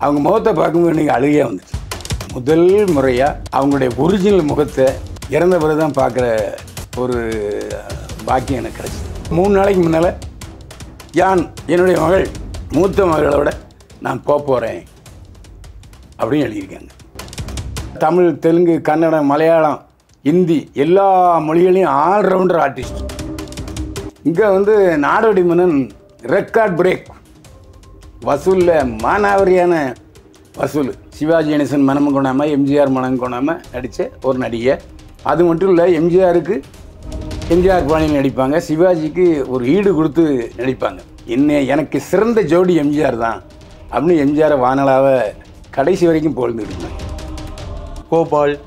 அவங்க முகத்தை பார்க்கும்போது எனக்கு அழுகையாக வந்துச்சு. முதல் முறையாக அவங்களுடைய ஒரிஜினல் முகத்தை இறந்த பிறகு தான் பார்க்குற ஒரு பாக்கியம் எனக்கு கிடச்சிது. 3 நாளைக்கு முன்னால் யான் என்னுடைய மகள் மூத்த மகளோட நான் போகிறேன் அப்படின்னு எழுதியிருக்காங்க. தமிழ், தெலுங்கு, கன்னடம், மலையாளம், ஹிந்தி எல்லா மொழிகளையும் ஆல்ரவுண்டர் ஆர்டிஸ்ட். இங்கே வந்து நாடோடி மன்னன் ரெக்கார்ட் பிரேக் வசூலில் மானாவரியான வசூல். சிவாஜி கணேசன் மனம் கொண்டாமல், எம்ஜிஆர் மனம் கொண்டாமல் நடித்த ஒரு நடிகை. அது மட்டும் இல்லை, எம்ஜிஆர் பாணியில் நடிப்பாங்க, சிவாஜிக்கு ஒரு ஈடு கொடுத்து நடிப்பாங்க. எனக்கு சிறந்த ஜோடி எம்ஜிஆர் தான் அப்படின்னு எம்ஜிஆரை வானலாவை கடைசி வரைக்கும் புகழ்ந்துட்டு இருந்தாங்க.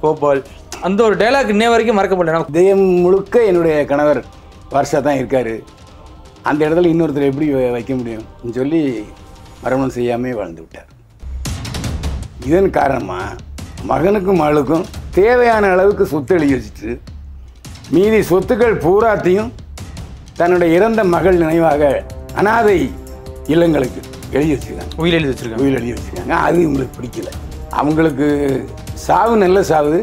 கோபால் அந்த ஒரு டைலாக் இன்னை வரைக்கும் மறக்க முடியல. இதயம் முழுக்க என்னுடைய கணவர் வருஷா தான் இருக்கார், அந்த இடத்துல இன்னொருத்தர் எப்படி வைக்க முடியும் சொல்லி மரணம் செய்யாமல் வாழ்ந்து விட்டார். இதன் காரணமாக மகனுக்கும் மகளுக்கும் தேவையான அளவுக்கு சொத்து எழுதி வச்சுட்டு மீதி சொத்துக்கள் பூராத்தையும் தன்னுடைய இறந்த மகள் நினைவாக அனாதை இல்லங்களுக்கு எழுதி வச்சுருக்காங்க. உயிர் எழுதி வச்சுருக்காங்க. அது இவங்களுக்கு பிடிக்கல. அவங்களுக்கு சாவு நல்ல சாவு,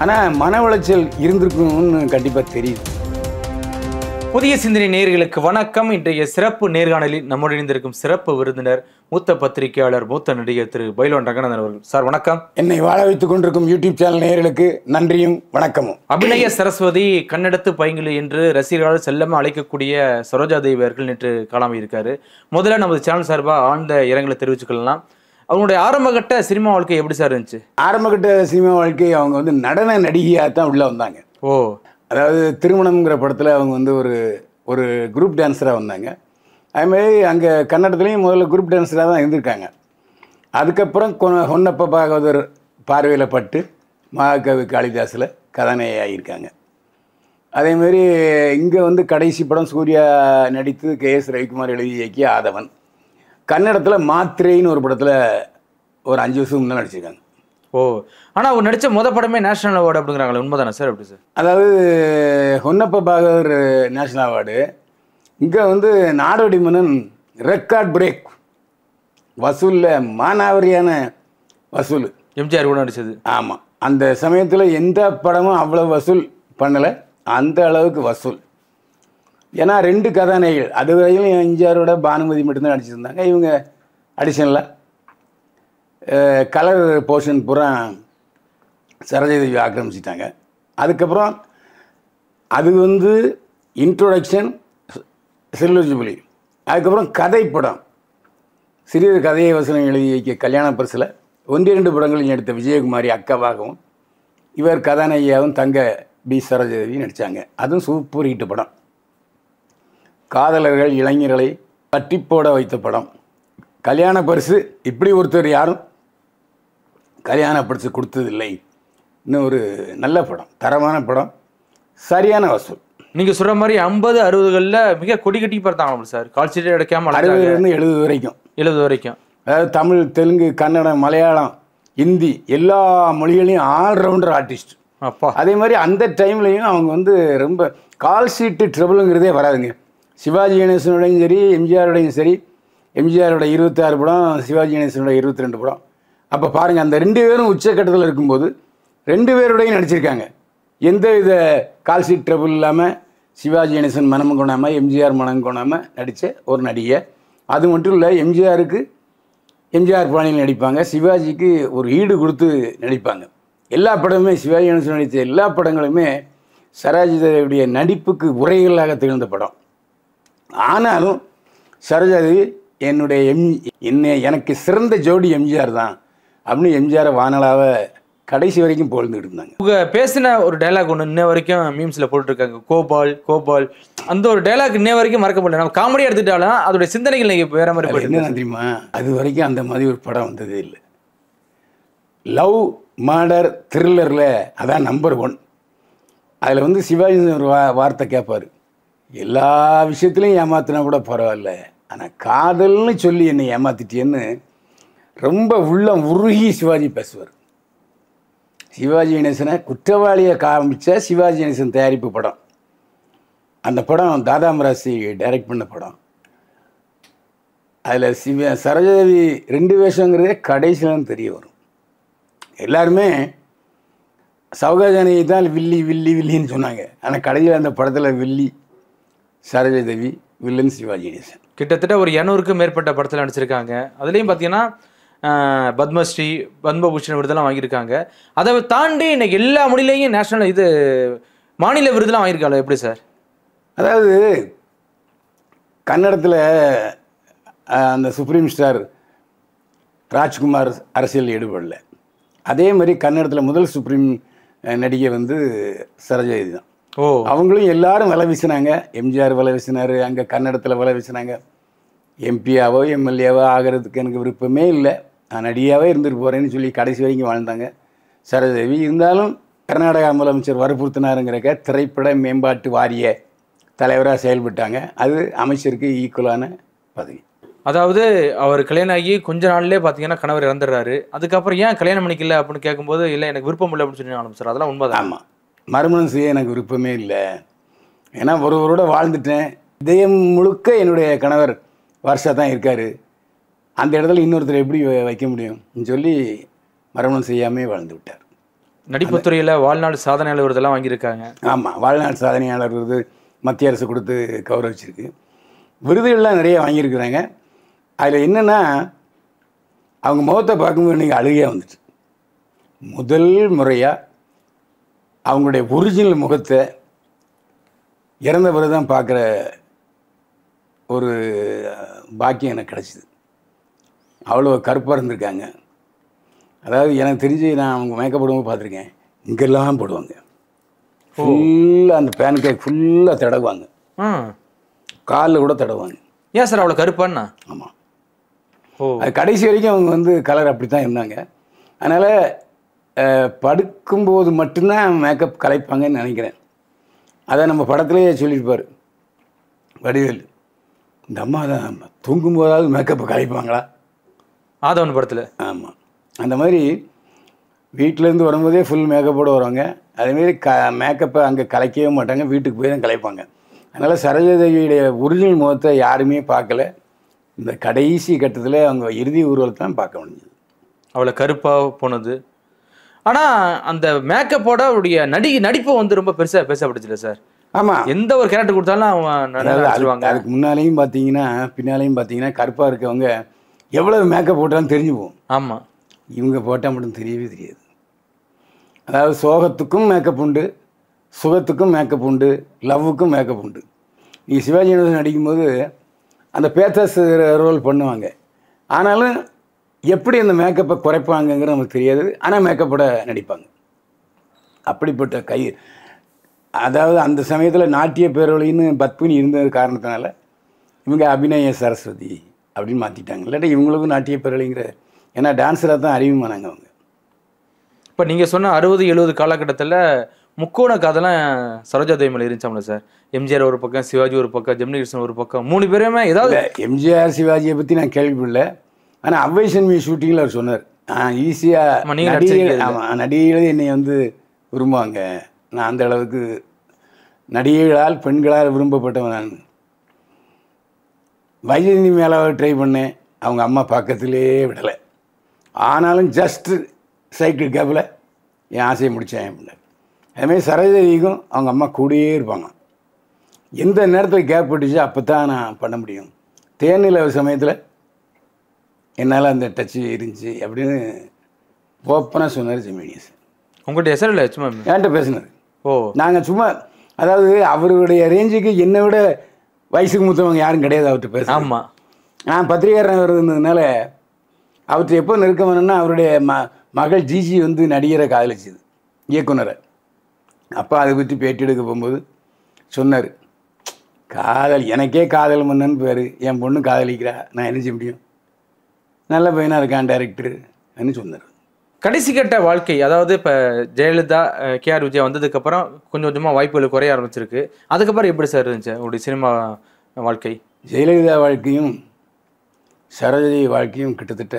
ஆனால் மன உளைச்சல் இருந்திருக்கும்னு கண்டிப்பாக தெரியுது. புதிய சிந்தனை நேயர்களுக்கு வணக்கம். இன்றைய சிறப்பு நேர்காணலில் நம்முடன் இணைந்திருக்கும் சிறப்பு விருந்தினர் மூத்த பத்திரிகையாளர், மூத்த நடிகர் திரு பைலோன் ரங்கநாதன் அவர்கள். சார் வணக்கம். என்னை வாழ வைத்துக் கொண்டிருக்கும் யூடியூப் சேனல் நேயர்களுக்கு நன்றியும் வணக்கமும். அபிநய சரஸ்வதி, கண்ணெடுத்து பைங்கிலி என்று ரசிகர்கள் செல்லமாக அழைக்கக்கூடிய சரோஜா தேவி அவர்கள் நேற்று காலாமல் இருக்காரு. முதல்ல நமது சேனல் சார்பாக ஆழ்ந்த இரங்கலை தெரிவிச்சுக்கலாம். அவங்களுடைய ஆரம்பகட்ட சினிமா வாழ்க்கை எப்படி சார் இருந்துச்சு? ஆரம்பகட்ட சினிமா வாழ்க்கை அவங்க வந்து நடன நடிகையாக தான் உள்ளே வந்தாங்க. அதாவது திருமணம்ங்கிற படத்தில் அவங்க வந்து ஒரு குரூப் டான்ஸராக வந்தாங்க. அதுமாதிரி அங்கே கன்னடத்துலேயும் முதல்ல குரூப் டான்ஸராக தான் இருந்திருக்காங்க. அதுக்கப்புறம் ஹொன்னப்ப பாகவதர் பார்வையில் பட்டு மகாகவி காளிதாஸில் கதாநாயகியாகியிருக்காங்க. அதேமாரி இங்கே வந்து கடைசி படம் சூர்யா நடித்து KS ரவிக்குமார் எழுதி இயக்கிய ஆதவன். கன்னடத்தில் மாத்திரைன்னு ஒரு படத்தில் ஒரு 5 வருஷம் முன்னே நடிச்சிருக்காங்க. ஆனால் அவர் நடித்த மொதல் படமே நேஷனல் அவார்டு அப்படிங்கிறாங்களே, உண்மைதானே சார்? எப்படி சார்? அதாவது ஹொன்னப்ப பாகவதர் நேஷனல் அவார்டு. இங்கே வந்து நாடோடி மன்னன் ரெக்கார்ட் பிரேக் வசூலில் மானாவரியான வசூல். எம்ஜிஆர் கூட நடித்தது. ஆமாம், அந்த சமயத்தில் எந்த படமும் அவ்வளோ வசூல் பண்ணலை, அந்த அளவுக்கு வசூல். ஏன்னா 2 கதாநாயகிகள், அது வரையிலும் எம்ஜிஆரோட பானுமதி மட்டும்தான் நடிச்சிருந்தாங்க. இவங்க அடிஷனலாக கலர் போர்ஷன் பூரா சரோஜாதேவி ஆக்கிரமிச்சிட்டாங்க. அதுக்கப்புறம் அது வந்து இன்ட்ரோடக்ஷன் செல்லுஜிபுலி. அதுக்கப்புறம் கதை படம், சிறிது கதையை வசனம் எழுதி வைக்க கல்யாண பரிசில் 1-2 படங்களில் நடித்த விஜயகுமாரி அக்காவாகவும் இவர் கதாநாயகியாகவும் தங்க பி சரோஜாதேவி நடித்தாங்க. அதுவும் சூப்பர் ஹிட் படம். காதலர்கள் இளைஞர்களை கட்டி போட வைத்த படம். கல்யாண பரிசு இப்படி ஒருத்தர் யாரும் கல்யாண பரிசு கொடுத்ததில்லை. இன்னும் ஒரு நல்ல படம், தரமான படம், சரியான வசூல். நீங்கள் சொல்கிற மாதிரி 50-60களில் மிக கொடி கட்டி பார்த்தாங்க சார். கால் சீட்டே கிடைக்காம 60 வரைக்கும் 70 வரைக்கும். அதாவது தமிழ், தெலுங்கு, கன்னடம், மலையாளம், ஹிந்தி எல்லா மொழிகளையும் ஆல்ரவுண்டர் ஆர்டிஸ்ட். அதே மாதிரி அந்த டைம்லையும் அவங்க வந்து ரொம்ப கால் சீட்டு ட்ரபிளுங்கிறதே வராதுங்க. சிவாஜி கணேசனோடையும் சரி, எம்ஜிஆரோடையும் சரி. எம்ஜிஆரோட 26 படம், சிவாஜி கணேசனோட 22 படம். அப்போ பாருங்கள், அந்த 2 பேரும் உச்சக்கட்டத்தில் இருக்கும்போது 2 பேருடையும் நடிச்சிருக்காங்க. எந்த வித கால் சீட் ட்ரபிள் இல்லாமல் சிவாஜி கணேசன் மனம் கொண்டாமல், எம்ஜிஆர் மனம் கொண்டாமல் நடித்த ஒரு நடிகை. அது மட்டும் இல்லை, எம்ஜிஆர் பாணியில் நடிப்பாங்க, சிவாஜிக்கு ஒரு ஈடு கொடுத்து நடிப்பாங்க. எல்லா படமுமே சிவாஜி கணேசன் நடித்த எல்லா படங்களுமே சரோஜாதேவியுடைய நடிப்புக்கு உரைகளாக திகழ்ந்த படம். ஆனாலும் சரோஜாதேவி எனக்கு சிறந்த ஜோடி எம்ஜிஆர் தான் அப்படின்னு எம்ஜிஆரை வானலாவை கடைசி வரைக்கும் புகழ்ந்துட்டு இருந்தாங்க. உங்க பேசின ஒரு டைலாக் ஒன்று இன்ன வரைக்கும் மீம்ஸில் போட்டுருக்காங்க, கோபால். அந்த ஒரு டைலாக் இன்ன வரைக்கும் மறக்க முடியல. நம்ம காமெடியாக எடுத்துட்டாலும் அதோடைய சிந்தனைகள் நீங்கள் வேற மாதிரி என்ன தெரியுமா, அது வரைக்கும் அந்த மாதிரி ஒரு படம் வந்ததே இல்லை. லவ் மர்டர் த்ரில்லரில் அதான் நம்பர் 1. அதில் வந்து சிவாஜி ஒரு வார்த்தை கேட்பார், எல்லா விஷயத்துலையும் ஏமாத்தினா கூட பரவாயில்ல, ஆனால் காதல்னு சொல்லி என்னை ஏமாத்திட்டேன்னு ரொம்ப உள்ளம் உருகி சிவாஜி பேசுவார். சிவாஜி கணேசனை குற்றவாளியை காமிச்ச சிவாஜி கணேசன் தயாரிப்பு படம். அந்த படம் தாதா மிராசி டைரக்ட் பண்ண படம். அதில் சரோஜாதேவி 2 வேஷங்கிறதே கடைசியில் தான் தெரிய வரும். எல்லாருமே சௌகாஜானியை தான் வில்லி வில்லி வில்லின்னு சொன்னாங்க. ஆனால் கடைசியில் அந்த படத்தில் வில்லி சரோஜாதேவி, வில்லன் சிவாஜி கணேசன். கிட்டத்தட்ட ஒரு 200க்கும் மேற்பட்ட படத்தில் நடிச்சிருக்காங்க. அதுலேயும் பார்த்தீங்கன்னா பத்மஸ்ரீ, பத்மபூஷன் விருதெல்லாம் வாங்கியிருக்காங்க. அதை தாண்டி இன்னைக்கு எல்லா மொழியிலையும் நேஷனல் மாநில விருதெல்லாம் வாங்கியிருக்காங்க. எப்படி சார்? அதாவது கன்னடத்தில் அந்த சுப்ரீம் ஸ்டார் ராஜ்குமார் அரசியல் ஈடுபடல. அதே மாதிரி கன்னடத்தில் முதல் சுப்ரீம் நடிகை வந்து சரோஜாதேவி தான். அவங்களும் எல்லாரும் வலை வீசினாங்க. எம்ஜிஆர் வலை வீசினார், அங்கே கன்னடத்தில் வலை வீசினாங்க. எம்பியாவோ எம்எல்ஏவோ ஆகிறதுக்கு எனக்கு விருப்பமே இல்லை, நான் நடிகாவே இருந்துட்டு போகிறேன்னு சொல்லி கடைசி வரைக்கும் வாழ்ந்தாங்க சரோஜாதேவி. இருந்தாலும் கர்நாடகா முதலமைச்சர் வற்புறுத்தினாருங்கிறக்க திரைப்பட மேம்பாட்டு வாரிய தலைவராக செயல்பட்டாங்க. அது அமைச்சருக்கு ஈக்குவலான பதவி. அதாவது அவர் கல்யாணம் ஆகி கொஞ்ச நாள்லேயே பார்த்தீங்கன்னா கணவர் இறந்துடுறாரு. அதுக்கப்புறம் ஏன் கல்யாணம் பண்ணிக்கல அப்படின்னு கேட்கும்போது, இல்லை எனக்கு விருப்பம் இல்லை அப்படின்னு சொல்லி ஆரம்பிச்சார். அதெல்லாம் உண்மைதான். ஆமாம், மறுமணம் செய்ய எனக்கு விருப்பமே இல்லை, ஏன்னா ஒருவரோட வாழ்ந்துட்டேன், இதயம் முழுக்க என்னுடைய கணவர் வருஷா தான் இருக்கார், அந்த இடத்துல இன்னொருத்தர் எப்படி வைக்க முடியும் சொல்லி மறுமணம் செய்யாமே வாழ்ந்து விட்டார். நடிப்புத்துறையில் வாழ்நாள் சாதனையாளர் விருதெல்லாம் வாங்கியிருக்காங்க. ஆமாம், வாழ்நாள் சாதனையாளர் விருது மத்திய அரசு கொடுத்து கௌரவிச்சிருக்கு. விருதுகள்லாம் நிறைய வாங்கியிருக்கிறாங்க. அதில் என்னென்னா, அவங்க முகத்தை பார்க்கும்போது இன்றைக்கி அழுகையாக வந்துச்சு. முதல் முறையாக அவங்களுடைய ஒரிஜினல் முகத்தை இறந்த பிறகு தான் பார்க்குற ஒரு பாக்கியம் எனக்கு கிடச்சிது. அவ்வளோ கருப்பாக இருந்திருக்காங்க. அதாவது எனக்கு தெரிஞ்சு நான் அவங்க மேக்கப் போடும்போது பார்த்துருக்கேன், இங்கெல்லாம் போடுவாங்க, ஃபுல்லாக அந்த பேன் கேக் ஃபுல்லாக தடவுவாங்க, காலில் கூட தடவுவாங்க. ஏன் சார் அவ்வளோ கருப்பாண்ணா? ஆமாம், அது கடைசி வரைக்கும் அவங்க வந்து கலர் அப்படி தான் இருந்தாங்க. அதனால் படுக்கும்போது மட்டும்தான் மேக்கப் கலைப்பாங்கன்னு நினைக்கிறேன். அதை நம்ம படத்துலேயே சொல்லியிருப்பார் வடிவேல், இந்த அம்மா தான் தூங்கும்போதாவது மேக்கப்பை கலைப்பாங்களா ஆதவன் படத்தில். ஆமாம், அந்த மாதிரி வீட்டிலேருந்து வரும்போதே ஃபுல் மேக்கப்போடு வருவாங்க. அதேமாரி மேக்கப்பை அங்கே கலைக்கவே மாட்டாங்க, வீட்டுக்கு போய் தான் கலைப்பாங்க. அதனால் சரோஜாதேவியுடைய ஒரிஜினல் முகத்தை யாருமே பார்க்கல. இந்த கடைசி கட்டத்தில் அவங்க இறுதி ஊர்வலத்தை தான் பார்க்க முடிஞ்சது. அவ்வளோ கருப்பாக போனது. ஆனால் அந்த மேக்கப்போட அவருடைய நடிப்பு வந்து ரொம்ப பெருசாக பேசப்பட்டுச்சுல சார். ஆமாம், எந்த ஒரு கேரக்டர் கொடுத்தாலும் அவங்க அதுக்கு முன்னாலேயும் பார்த்தீங்கன்னா பின்னாலேயும் பார்த்தீங்கன்னா கருப்பாக இருக்கவங்க எவ்வளவு மேக்கப் போட்டாலும் தெரிஞ்சு போகும். ஆமாம், இவங்க போட்டால் மட்டும் தெரியவே தெரியாது. அதாவது சோகத்துக்கும் மேக்கப் உண்டு, சுகத்துக்கும் மேக்கப் உண்டு, லவ்வுக்கும் மேக்கப் உண்டு. நீங்கள் சிவாஜி கணேசன் நடிக்கும்போது அந்த பேத்தஸ் ரோல் பண்ணுவாங்க, ஆனாலும் எப்படி அந்த மேக்கப்பை குறைப்பாங்கங்கிறது நமக்கு தெரியாது. ஆனால் மேக்கப்போட நடிப்பாங்க. அப்படிப்பட்ட அதாவது அந்த சமயத்தில் நாட்டிய பேரொழின்னு பத்மினி இருந்தது காரணத்தினால இவங்க அபிநய சரஸ்வதி அப்படின்னு மாற்றிட்டாங்க. இல்லாட்டி இவங்களுக்கும் நாட்டிய பேரொழிங்கிற, ஏன்னா டான்ஸராக தான் அறிவுமானாங்க அவங்க. இப்போ நீங்கள் சொன்ன 60-70 காலகட்டத்தில் முக்கோண காதெல்லாம் சரோஜாதேவி மேலே இருந்துச்சாம்ல சார். எம்ஜிஆர் ஒரு பக்கம், சிவாஜி ஒரு பக்கம், ஜெமினி கணேசன் ஒரு பக்கம், 3 பேருமே ஏதாவது. எம்ஜிஆர் சிவாஜியை பற்றி நான் கேள்விப்படல, ஆனால் அவ்வைசன்மி ஷூட்டிங்கில் அவர் சொன்னார், ஈஸியாக நடிகைகள் என்னை வந்து விரும்புவாங்க, நான் அந்த அளவுக்கு நடிகைகளால் பெண்களால் விரும்பப்பட்டவன். நான் வைஜெயந்தி மேலே ட்ரை பண்ணேன், அவங்க அம்மா பக்கத்திலே விடலை, ஆனாலும் ஜஸ்ட்டு சைக்கிள் கேப்பில் என் ஆசையை முடித்தேன் அப்படின்னார். அதுமாதிரி சரோஜாதேவிக்கும் அவங்க அம்மா கூடயே இருப்பாங்க. எந்த நேரத்தில் கேப் விட்டுச்சோ அப்போ தான் நான் பண்ண முடியும். தேனில ஒரு சமயத்தில் என்னால் அந்த டச்சு இருந்துச்சு அப்படின்னு ஓப்பனாக சொன்னார் ஜெமினியஸ். உங்கள்கிட்ட எஸ்ஆர் இல்லை, சும்மா என்கிட்ட பேசினார். நாங்கள் சும்மா, அதாவது அவருடைய ரேஞ்சுக்கு என்னை விட வயசுக்கு மூத்தவங்க யாரும் கிடையாது அவர்கிட்ட பேச. ஆமாம், நான் பத்திரிகையாளர் இருந்ததுனால அவர்கிட்ட எப்போ நெருக்கம் வேணும்னா அவருடைய மகள் ஜிஜி வந்து நடிகரை காதலிச்சுது, இயக்குனரை. அப்போ அதை பற்றி பேட்டி எடுக்க போகும்போது சொன்னார், காதல் எனக்கே காதல் மன்னன்னு பேர், என் பொண்ணு காதலிக்கிறா, நான் என்ன செய்ய முடியும், நல்ல பையனாக இருக்கான் டைரக்டர்னு சொன்னார். கடைசி கட்ட வாழ்க்கை, அதாவது இப்போ ஜெயலலிதா, கேஆர் விஜயா வந்ததுக்கப்புறம் கொஞ்சம் கொஞ்சமாக வாய்ப்புகள் குறைய ஆரம்பிச்சிருக்கு. அதுக்கப்புறம் எப்படி சார் இருந்துச்சு உங்களுடைய சினிமா வாழ்க்கை? ஜெயலலிதா வாழ்க்கையும் சரோஜாதேவி வாழ்க்கையும் கிட்டத்தட்ட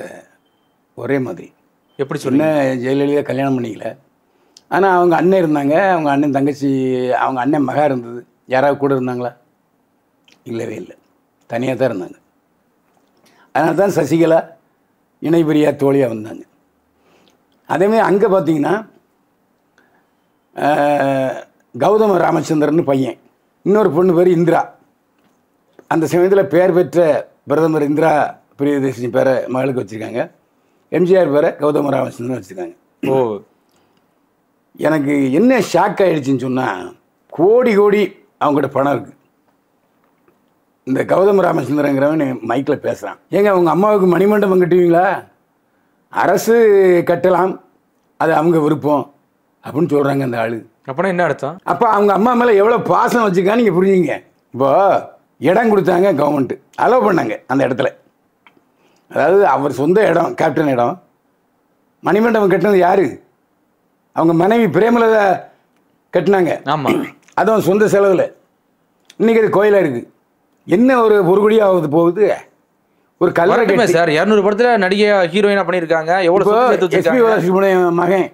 ஒரே மாதிரி. எப்படி சொன்ன? ஜெயலலிதா கல்யாணம் பண்ணிக்கல, ஆனால் அவங்க அண்ணன் இருந்தாங்க, அவங்க அண்ணன் தங்கச்சி, அவங்க அண்ணன் மகா இருந்தது. யாராவது கூட இருந்தாங்களா? இல்லவே இல்லை, தனியாக தான் இருந்தாங்க. அதனால தான் சசிகலா இணைபிரியா தோழியாக வந்தாங்க. அதேமாதிரி அங்கே பார்த்தீங்கன்னா கௌதம ராமச்சந்திரன் பையன், இன்னொரு பொண்ணு பேர் இந்திரா. அந்த சமயத்தில் பெயர் பெற்ற பிரதமர் இந்திரா பிரியதர்ஷினி பேரை மகளுக்கு வச்சுருக்காங்க. எம்ஜிஆர் பேரை கௌதம ராமச்சந்திரன் வச்சுருக்காங்க. ஓ, எனக்கு என்ன ஷாக் ஆகிடுச்சின்னு சொன்னால், கோடி கோடி அவங்ககிட்ட பணம் இருக்குது. இந்த கௌதம ராமச்சந்திரங்கிறவன் மைக்கில் பேசுகிறான், ஏங்க அவங்க அம்மாவுக்கு மணிமண்டபம் கட்டுவீங்களா? அரசு கட்டலாம், அது அவங்க விருப்பம் அப்படின்னு சொல்கிறாங்க அந்த ஆள். அப்படின்னா என்ன அர்த்தம்? அப்போ அவங்க அம்மா மேலே எவ்வளோ பாசம் வச்சுருக்கான்னு நீங்கள் புரிஞ்சுங்க. இப்போ இடம் கொடுத்தாங்க, கவர்மெண்ட்டு அலோவ் பண்ணாங்க அந்த இடத்துல. அதாவது அவர் சொந்த இடம், கேப்டன் இடம். மணிமண்டபம் கட்டினது யார்? அவங்க மனைவி பிரேமலதா கட்டினாங்க. ஆமாம், அதுவும் சொந்த செலவில். இன்றைக்கி அது கோயிலாக இருக்குது. என்ன ஒரு கோடியாவது போகுது. ஒரு கல்லறை கட்டி சார் 200 படத்தில் நடிகை ஹீரோயினாக பண்ணியிருக்காங்க. எவ்வளோ மகன்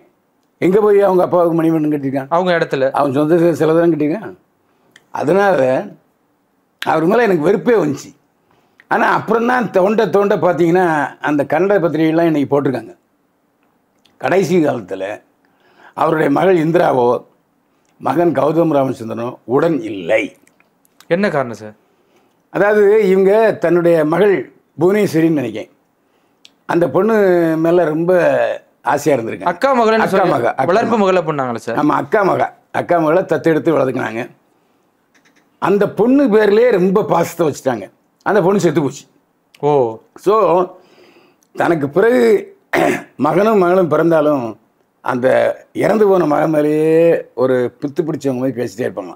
எங்கே போய் அவங்க அப்பாவுக்கு மணிமண்டபம் கட்டியிருக்கான்? அவங்க இடத்துல அவன் சொந்த செலவு தான் கட்டியிருக்கான். அதனால் அவர் மேலே எனக்கு வெறுப்பே வந்துச்சு. ஆனால் அப்புறம் தான் தோண்ட பார்த்தீங்கன்னா அந்த கன்னட பத்திரிகைலாம் இன்றைக்கி போட்டிருக்காங்க. கடைசி காலத்தில் அவருடைய மகள் இந்திராவோ மகன் கௌதம் ராமச்சந்திரனோ உடன் இல்லை. என்ன காரணம் சார்? அதாவது இவங்க தன்னுடைய மகள் புவனேஸ்வரின்னு நினைக்கிறேன், அந்த பொண்ணு மேலே ரொம்ப ஆசையாக இருந்திருக்காங்க. அக்கா மகள், வளர்ப்பு மகளை பண்ணாங்களே சார்? ஆமாம், அக்கா மகளை தத்தெடுத்து வளர்த்துக்கினாங்க. அந்த பொண்ணு பேர்லேயே ரொம்ப பாசத்தை வச்சுட்டாங்க. அந்த பொண்ணு செத்து போச்சு. ஓ, ஸோ தனக்கு பிறகு மகனும் மகளும் பிறந்தாலும் அந்த இறந்து போன மகன் மேலேயே ஒரு பித்து பிடிச்சவங்க மாதிரி பேசிட்டே இருப்பாங்க.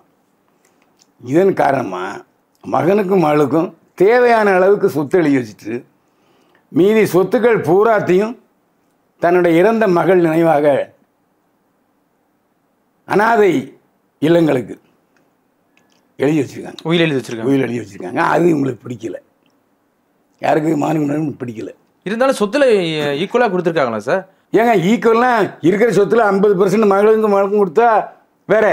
இதன் காரணமாக மகனுக்கும் மகளுக்கும் தேவையான அளவுக்கு சொத்து எழுதி வச்சுட்டு மீதி சொத்துக்கள் பூராத்தையும் தன்னுடைய இறந்த மகள் நினைவாக அனாதை இல்லங்களுக்கு எழுதி வச்சுருக்காங்க. உயில் எழுதி வச்சுருக்காங்க. அது இவங்களுக்கு பிடிக்கல. யாருக்கு? மாநிலம் பிடிக்கல. இருந்தாலும் சொத்துல ஈக்குவலாக கொடுத்துருக்காங்களா சார்? ஏங்க ஈக்குவல்லாம் இருக்கிற சொத்துல 50% மகளுக்கும் கொடுத்தா வேற.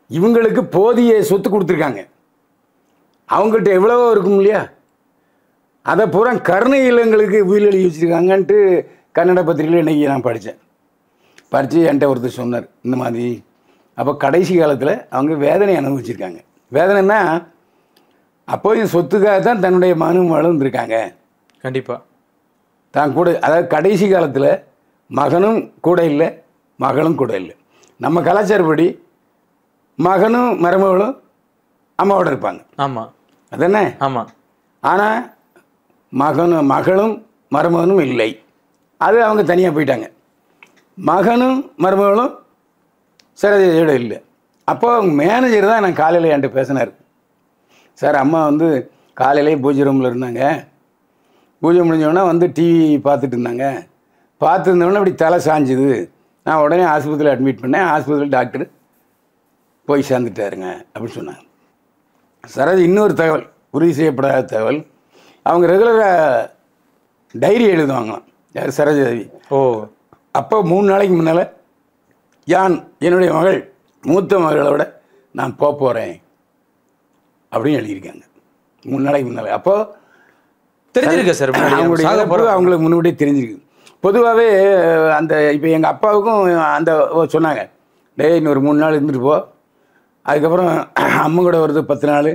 இவங்களுக்கு போதிய சொத்து கொடுத்துருக்காங்க. அவங்கள்ட்ட எவ்வளவோ இருக்கும் இல்லையா? அதை பூரா கருணை இல்லங்களுக்கு உயில் எழுதி வச்சுருக்காங்கன்ட்டு கன்னட பத்திரிகையில் இன்றைக்கி நான் படித்து என்கிட்ட ஒருத்தர் சொன்னார் இந்த மாதிரி. அப்போ கடைசி காலத்தில் அவங்க வேதனை அனுபவிச்சிருக்காங்க. வேதனைன்னா அப்போயும் சொத்துக்காக தான் தன்னுடைய மகனும் வளர்ந்துருக்காங்க. கண்டிப்பாக தான் கூட, அதாவது கடைசி காலத்தில் மகனும் கூட இல்லை, மகளும் கூட இல்லை. நம்ம கலாச்சாரப்படி மகனும் மருமகளும் அம்மாவோட இருப்பாங்க. ஆமாம், அதுதானே? ஆமாம். ஆனால் மகளும் மருமகனும் இல்லை, அது அவங்க தனியாக போயிட்டாங்க. மகனும் மருமகளும் சரோஜாதேவியோட இல்லை. அப்போ அவங்க மேனேஜர் தான் நான் காலையில் என்கிட்ட பேசினார். சார், அம்மா வந்து காலையிலே பூஜை ரூமில் இருந்தாங்க, பூஜை முடிஞ்சோடனே வந்து டிவி பார்த்துட்டு இருந்தாங்க, பார்த்துருந்தோடனே அப்படி தலை சாஞ்சுது, நான் உடனே ஆஸ்பத்திரியில் அட்மிட் பண்ணேன், ஆஸ்பத்திரியில் டாக்டர் போய் சேர்ந்துட்டாருங்க அப்படின்னு சொன்னாங்க. சரோஜா இன்னொரு தகவல், உறுதி செய்யப்படாத தகவல், அவங்க ரெகுலராக டைரி எழுதுவாங்களாம். யார்? சரோஜாதேவி. ஓ. அப்போ 3 நாளைக்கு முன்னால் என்னுடைய மகள் மூத்த மகளோட நான் போகிறேன் அப்படின்னு எழுதியிருக்காங்க 3 நாளைக்கு முன்னால். அப்போது தெரிஞ்சிருக்கு சார், அவங்களுக்கு முன்னாடியே தெரிஞ்சிருக்கு. பொதுவாகவே அந்த இப்போ எங்கள் அப்பாவுக்கும் அந்த சொன்னாங்க, டேய் இன்னொரு 3 நாள் இருந்துட்டு போ, அதுக்கப்புறம் அம்மா கூட வருது 10 நாள்,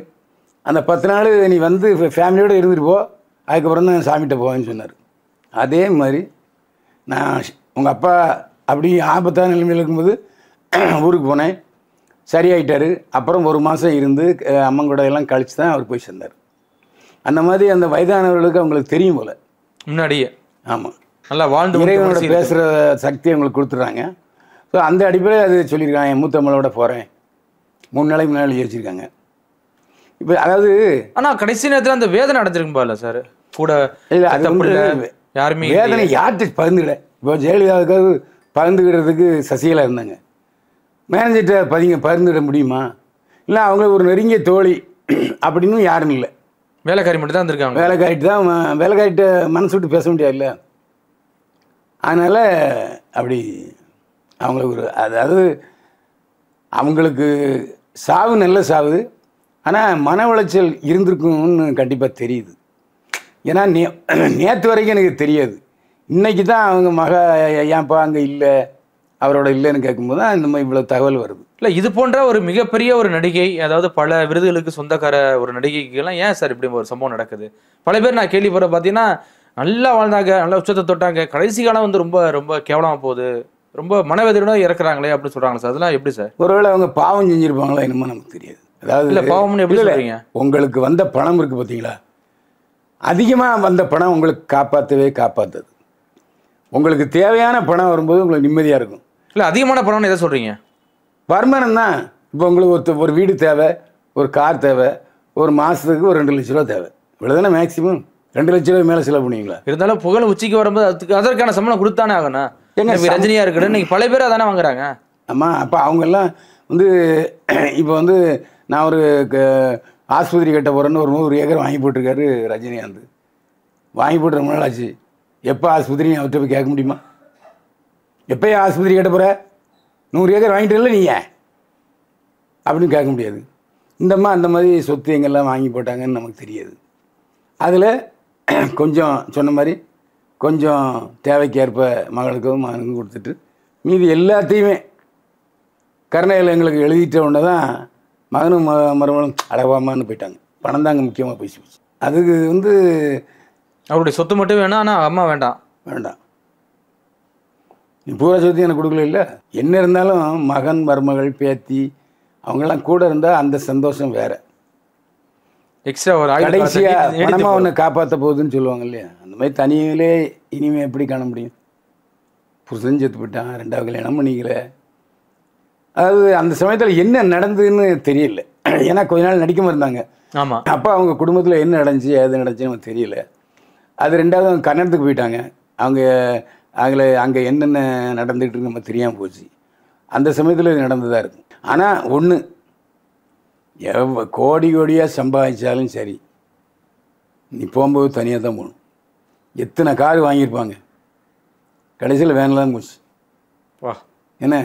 அந்த 10 நாள் நீ வந்து ஃபேமிலியோடு இருந்துட்டு போ, அதுக்கப்புறம் தான் சாமிகிட்ட போவேன்னு சொன்னார். அதே மாதிரி நான் உங்கள் அப்பா அப்படி ஆபத்தான நிலைமையில் இருக்கும்போது ஊருக்கு போனேன், சரியாயிட்டார். அப்புறம் 1 மாதம் இருந்து அம்மன் எல்லாம் கழித்து தான் அவர் போய் சேர்ந்தார். அந்த மாதிரி அந்த வயதானவர்களுக்கு அவங்களுக்கு தெரியும் போல் முன்னாடியே. ஆமாம், நல்லா வாழ்ந்து இறைவனோட பேசுகிற சக்தி அவங்களுக்கு கொடுத்துட்றாங்க. ஸோ அந்த அடிப்படையில் அது சொல்லியிருக்காங்க, என் மூத்த மகளோட போகிறேன் 3 நாளைக்கு முன்னாடி யோசிச்சிருக்காங்க. இப்போ அதாவது ஆனால் கடைசி நேரத்தில் அந்த வேதனை அடைஞ்சிருக்கும்பா இல்லை சார் கூட? இல்லை, அது யாருமே வேதனை யார்கிட்ட பகிர்ந்துக்கிட. இப்போ ஜெயலலிதாவுக்காக பகிர்ந்துக்கிடுறதுக்கு சசிகலா இருந்தாங்க. மேனேஜர்கிட்ட பகிர்ந்துக்கிட முடியுமா? இல்லை அவங்கள ஒரு நெருங்கிய தோழி அப்படின்னு யாரும் இல்லை. வேலைக்காரி மட்டும் தான் இருந்திருக்காங்க. வேலைக்காரிட்ட மனசு விட்டு பேச முடியாது இல்லை. அதனால் அப்படி அவங்களுக்கு ஒரு அதாவது அவங்களுக்கு சாவு நல்ல சாவு, ஆனால் மன உளைச்சல் இருந்திருக்கும்னு கண்டிப்பாக தெரியுது. ஏன்னா நேற்று வரைக்கும் எனக்கு தெரியாது. இன்னைக்கு தான் அவங்க மக ஏன்ப்பா அங்கே இல்லை அவரோட இல்லைன்னு கேட்கும்போது தான் இந்த மாதிரி இவ்வளோ தகவல் வருது. இல்லை, இது போன்ற ஒரு மிகப்பெரிய ஒரு நடிகை, அதாவது பல விருதுகளுக்கு சொந்தக்கார ஒரு நடிகைக்கெல்லாம் ஏன் சார் இப்படி ஒரு சம்பவம் நடக்குது? பல பேர் நான் கேள்விப்படுற பார்த்தீங்கன்னா நல்லா வாழ்ந்தாங்க, நல்லா உச்சத்தை தொட்டாங்க, கடைசி காலம் வந்து ரொம்ப ரொம்ப கேவலமாக போகுது, ரொம்ப மனவேதனையோட இறக்குறாங்களே அப்படின்னு சொல்கிறாங்க சார். அதெல்லாம் எப்படி சார்? ஒருவேளை அவங்க பாவம் செஞ்சுருப்பாங்களா என்னமோ நமக்கு தெரியாது. அதாவது இல்லை, பாவம்னு எப்படி சொல்கிறீங்க? உங்களுக்கு வந்த பணம் இருக்குது பார்த்தீங்களா, அதிகமாக வந்த பணம் உங்களுக்கு காப்பாற்றாது. உங்களுக்கு தேவையான பணம் வரும்போது உங்களுக்கு நிம்மதியாக இருக்கும். இல்லை, அதிகமான பணம்னு எதை சொல்கிறீங்க? வருமானம் தான். இப்போ உங்களுக்கு ஒரு வீடு தேவை, ஒரு கார் தேவை, ஒரு மாதத்துக்கு ஒரு 2 லட்ச ரூபா தேவை, இவ்வளோதானே மேக்ஸிமம். 2 லட்ச ரூபாய் மேலே செலவு பண்ணுவீங்களா? இருந்தாலும் புகழ் உச்சிக்கு வரும்போது அதற்கான சம்பளம் கொடுத்தானே ஆகணும். எங்க ரஜினியாக இருக்கட்டும், இன்னைக்கு பல பேர் அதானே வாங்குறாங்க. ஆமாம். அப்போ அவங்கெல்லாம் வந்து இப்போ வந்து நான் ஒரு ஆஸ்பத்திரி கட்ட போகிறேன்னு ஒரு 100 ஏக்கர் வாங்கி போட்டிருக்காரு ரஜினிகாந்த். வாங்கி போட்டு ரொம்ப நாள் ஆச்சு. எப்போ ஆஸ்பத்திரி அவர்கிட்ட போய் கேட்க முடியுமா? எப்போயே ஆஸ்பத்திரி கட்ட போகிற 100 ஏக்கர் வாங்கிட்டு இல்லை நீங்கள் அப்படின்னு கேட்க முடியாது. அந்த மாதிரி சொத்து எங்கெல்லாம் வாங்கி போட்டாங்கன்னு நமக்கு தெரியாது. அதில் கொஞ்சம் சொன்ன மாதிரி கொஞ்சம் தேவைக்கேற்ப மகளுக்கும் மகனுக்கும் கொடுத்துட்டு மீதி எல்லாத்தையுமே கருணையில் எங்களுக்கு எழுதிட்ட உடனே தான் மகனும் மருமகளும் அடவாமான்னு போயிட்டாங்க. பணம் தாங்க முக்கியமாக போயிடுச்சு. அதுக்கு வந்து அவருடைய சொத்து மட்டும் வேணும், ஆனால் அம்மா வேண்டாம். நீ பூரா சொத்து எனக்கு கொடுக்கல. இல்லை, என்ன இருந்தாலும் மகன் மருமகள் பேத்தி அவங்கெல்லாம் கூட இருந்தால் அந்த சந்தோஷம் வேறு. எக்ஸ்ட்ரா ஒரு கடைசியாக பணமாக ஒன்று காப்பாற்ற போகுதுன்னு சொல்லுவாங்க இல்லையா, அந்த மாதிரி தனியிலே இனிமேல் எப்படி காண முடியும்? புருஷன் செத்து போயிட்டான், 2வது கல்யாணம் பண்ணிக்கல. அதாவது அந்த சமயத்தில் என்ன நடந்ததுன்னு தெரியல. ஏன்னா கொஞ்ச நாள் நடிக்காம இருந்தாங்க. ஆமாம். அப்போ அவங்க குடும்பத்தில் என்ன நடந்துச்சு எது நடந்துச்சுன்னு நமக்கு தெரியல. அது 2வது அவங்க கன்னடத்துக்கு போயிட்டாங்க. அங்கே என்னென்ன நடந்துகிட்டு நம்ம தெரியாமல் போச்சு. அந்த சமயத்தில் இது நடந்ததாக இருக்கும். ஆனால் ஒன்று, கோடியாக சம்பாதிச்சாலும் சரி, நீ போகும்போது தனியாக தான் போகணும். எத்தனை கார் வாங்கியிருப்பாங்க, கடைசியில் வேனில் தான் போச்சு. வா, என்ன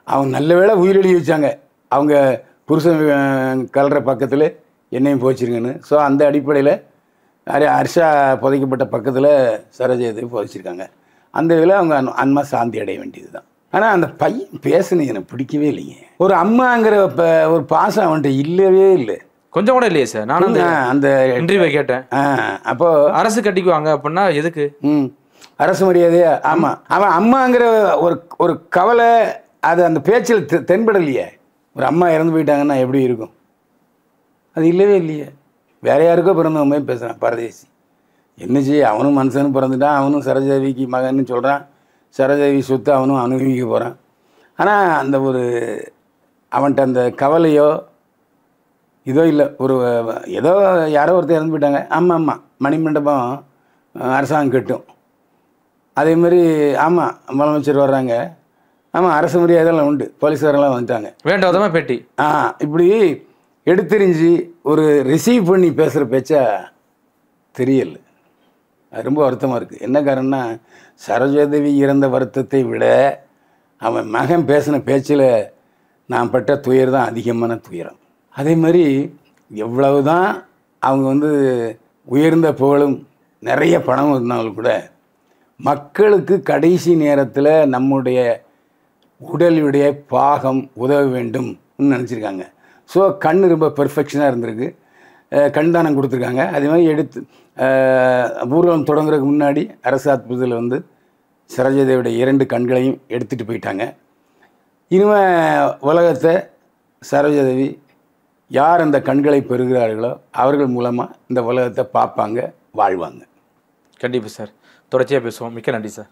அவங்க நல்ல வேளை உயிரெழி வச்சாங்க. அவங்க புருஷன் கலற பக்கத்தில் என்னையும் போச்சிருங்கன்னு. ஸோ அந்த அடிப்படையில் ஹர்ஷா புதைக்கப்பட்ட பக்கத்தில் சரோஜாதேவி புதைச்சிருக்காங்க. அந்த இதில் அவங்க ஆன்மா சாந்தி அடைய வேண்டியது தான். ஆனால் அந்த பையன் பேசுனது எனக்கு பிடிக்கவே இல்லைங்க. ஒரு அம்மாங்கிற ஒரு பாசம் அவன்கிட்ட இல்லவே இல்லை, கொஞ்சம் கூட இல்லையே சார். நானும் அந்த இன்டர்வியூ கேட்டேன். அப்போது அரசு கட்டிக்குவாங்க அப்படின்னா எதுக்கு? அரசு மரியாதையா? ஆமாம். அவன் அம்மாங்கிற ஒரு கவலை அது அந்த பேச்சில் தென்படலையே. ஒரு அம்மா இறந்து போயிட்டாங்கன்னா எப்படி இருக்கும்? அது இல்லவே இல்லையே. வேற யாருக்கோ பிறந்தவங்க மாதிரி பேசுகிறான் பரதேசி. என்ன செய்ய, அவனும் மனுஷனும் பிறந்துட்டான், அவனும் சரோஜாதேவிக்கு மகன்னு சொல்கிறான், சரோஜாதேவி சொத்து அவனும் அனுபவிக்க போகிறான். ஆனால் அந்த ஒரு அவன்கிட்ட அந்த கவலையோ இதோ இல்லை. ஏதோ யாரோ ஒருத்தர் இறந்து போயிட்டாங்க, ஆமாம் மணிமண்டபம் அரசாங்கம் கட்டும், அதே மாதிரி ஆமாம் முதலமைச்சர் வர்றாங்க, ஆமாம் அரசு மரியாதைலாம் உண்டு, போலீஸாரெல்லாம் வந்துட்டாங்க, வேண்டாதமாக பேட்டி இப்படி எடுத்தெறிஞ்சு ஒரு ரிசீவ் பண்ணி பேசுகிற பேச்சா தெரியல. அது ரொம்ப வருத்தமாக இருக்குது. என்ன காரணம்னா, சரோஜாதேவி இறந்த வருத்தத்தை விட அவன் மகன் பேசின பேச்சில் நான் பட்ட துயர் தான் அதிகமான துயரம். அதே மாதிரி எவ்வளவு தான் அவங்க உயர்ந்த புகழும் நிறைய பணம் இருந்தாலும் கூட மக்களுக்கு கடைசி நேரத்தில் நம்முடைய உடலுடைய பாகம் உதவ வேண்டும்னு நினச்சிருக்காங்க. ஸோ கண் ரொம்ப பெர்ஃபெக்ஷனாக இருந்திருக்கு, கண் தானம் கொடுத்துருக்காங்க. அதே மாதிரி எடுத்து ஊர்வலம் தொடங்குறதுக்கு முன்னாடி அரசு ஆஸ்பத்திரியில் சரோஜாதேவியுடைய 2 கண்களையும் எடுத்துகிட்டு போயிட்டாங்க. இனிமேல் உலகத்தை சரோஜாதேவி யார் அந்த கண்களை பெறுகிறார்களோ அவர்கள் மூலமாக இந்த உலகத்தை பார்ப்பாங்க, வாழ்வாங்க. கண்டிப்பாக சார். தொடர்ச்சியாக பேசுவோம். மிக்க நன்றி சார்.